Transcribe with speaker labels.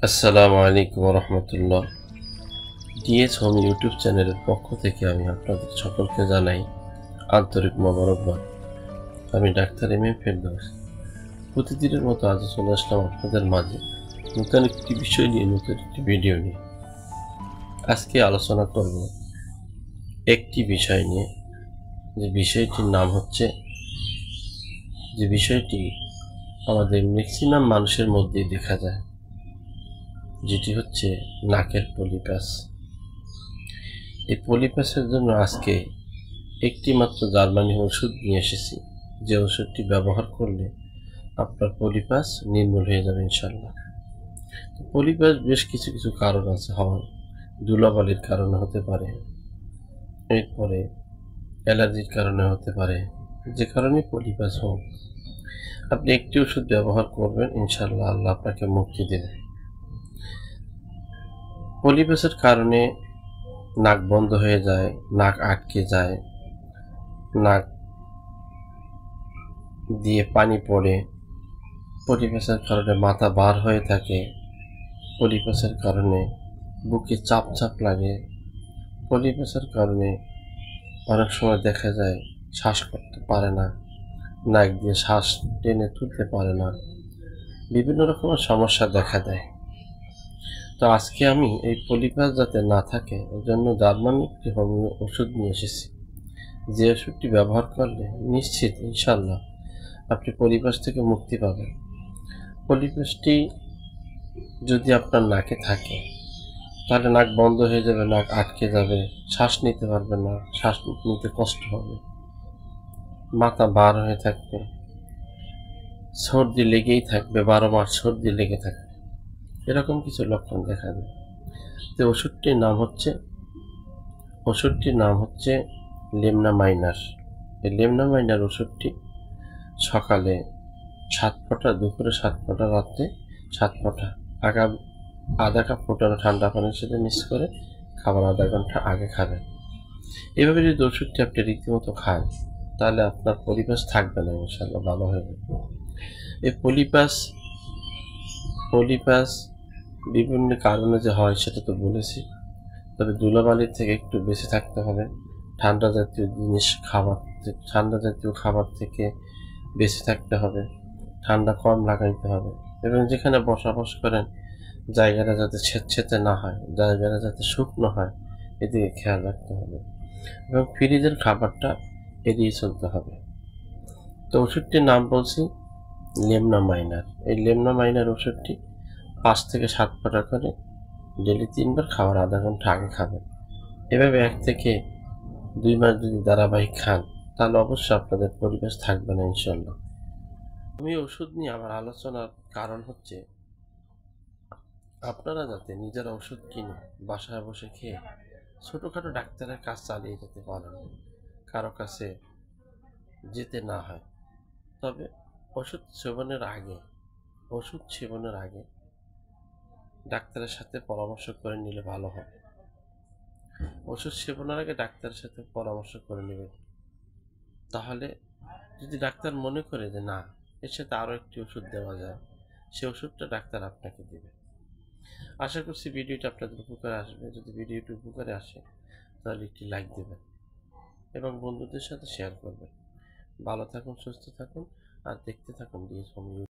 Speaker 1: আসসালামু আলাইকুম রহমতুল্লাহ। DS home YouTube চ্যানেলের পক্ষ থেকে আমি আপনাদের সকলকে জানাই আন্তরিক মোবারকবাদ। আমি ডাক্তার এম এম ফেরদৌস। প্রতিদিনের মতো আজ চলে আসলাম আপনাদের মাঝে নতুন একটি বিষয় নিয়ে, নতুন একটি ভিডিও নিয়ে। আজকে আলোচনা করব একটি বিষয় নিয়ে, যে বিষয়টির নাম হচ্ছে, যে বিষয়টি আমাদের ম্যাক্সিমাম মানুষের মধ্যেই দেখা যায়, যেটি হচ্ছে নাকের পলিপাস। এই পলিপাসের জন্য আজকে একটি মাত্র জার্মানি ওষুধ নিয়ে এসেছি, যে ওষুধটি ব্যবহার করলে আপনার পলিপাস নির্মূল হয়ে যাবে ইনশাল্লাহ। পলিপাস বেশ কিছু কিছু কারণ আছে হওয়ার। ধুলাবালির কারণে হতে পারে, এরপরে অ্যালার্জির কারণে হতে পারে। যে কারণে পলিপাস হোক, আপনি একটি ওষুধ ব্যবহার করবেন, ইনশাল্লাহ আল্লাহ আপনাকে মুক্তি দেবে। পলিপাসের কারণে নাক বন্ধ হয়ে যায়, নাক আটকে যায়, নাক দিয়ে পানি পড়ে, পলিপাসের কারণে মাথা বার হয়ে থাকে, পলিপাসের কারণে বুকে চাপ চাপ লাগে, পলিপাসের কারণে অনেক সময় দেখা যায় শ্বাস করতে পারে না, নাক দিয়ে শ্বাস টেনে তুলতে পারে না, বিভিন্ন রকমের সমস্যা দেখা দেয়। তো আজকে আমি এই পলিপাস যাতে না থাকে এর জন্য জার্মানি একটি হোমিও ওষুধ নিয়ে এসেছি, যে ওষুধটি ব্যবহার করলে নিশ্চিত ইনশাল্লাহ আপনি পলিপাস থেকে মুক্তি পাবেন। পলিপাসটি যদি আপনার নাকে থাকে তাহলে নাক বন্ধ হয়ে যাবে, নাক আটকে যাবে, শ্বাস নিতে পারবে না, শ্বাস নিতে কষ্ট হবে, মাথা বার হয়ে থাকবে, সর্দি লেগেই থাকবে, 12 মাস সর্দি লেগে থাকবে, এরকম কিছু লক্ষণ দেখা যায়। তো ওষুধটির নাম হচ্ছে লেমনা মাইনার। এই লেমনা মাইনার ওষুধটি সকালে 7 ফোঁটা, দুপুরে 7 ফোঁটা, রাত্রে 7 ফোঁটা, আধা কাপ ফোটানো ঠান্ডা পানির সাথে মিক্স করে খাবার আধা ঘন্টা আগে খাবেন। এভাবে যদি ওষুধটি আপনি রীতিমতো খান তাহলে আপনার পলিপাস থাকবে না, ইনশাল্লাহ ভালো হয়ে যাবে। এই পলিপাস বিভিন্ন কারণে যে হয় সেটা তো বলেছি, তবে ধুলাবালির থেকে একটু বেঁচে থাকতে হবে, ঠান্ডা জাতীয় খাবার থেকে বেঁচে থাকতে হবে, ঠান্ডা কম লাগাইতে হবে, এবং যেখানে বসবাস করেন জায়গাটা যাতে ছেঁচেতে না হয়, জায়গাটা যাতে শুকনো হয়, এদিকে খেয়াল রাখতে হবে, এবং ফ্রিজের খাবারটা এড়িয়ে চলতে হবে। তো ওষুধটির নাম বলছি লেমনা মাইনার। এই লেমনা মাইনার ওষুধটি 5 থেকে 7 ফোঁটা করে ডেলি 3 বার খাওয়ার আধা ঘন্টা আগে খাবেন। এভাবে 1 থেকে 2 মাস যদি ধারাবাহিক খান তাহলে অবশ্যই আপনাদের পরিবেশ থাকবে না ইনশাল্লাহ। আমি ওষুধ নিয়ে আমার আলোচনার কারণ হচ্ছে, আপনারা যাতে নিজেরা ওষুধ কিনে বাসায় বসে খেয়ে ছোটোখাটো ডাক্তারের কাজ চালিয়ে যেতে পারেন, কারো কাছে যেতে না হয়। তবে ওষুধ সেবনের আগে ডাক্তারের সাথে পরামর্শ করে নিলে ভালো হয়। ওষুধ সেবনের আগে ডাক্তারের সাথে পরামর্শ করে নেবেন। তাহলে যদি ডাক্তার মনে করে যে না, এর সাথে আরও একটি ওষুধ দেওয়া যায়, সে ওষুধটা ডাক্তার আপনাকে দেবে। আশা করছি ভিডিওটা আপনাদের উপকারে আসবে। যদি ভিডিওটি উপকারে আসে তাহলে একটি লাইক দেবেন এবং বন্ধুদের সাথে শেয়ার করবেন। ভালো থাকুন, সুস্থ থাকুন, আর দেখতে থাকুন ডিএস হোম।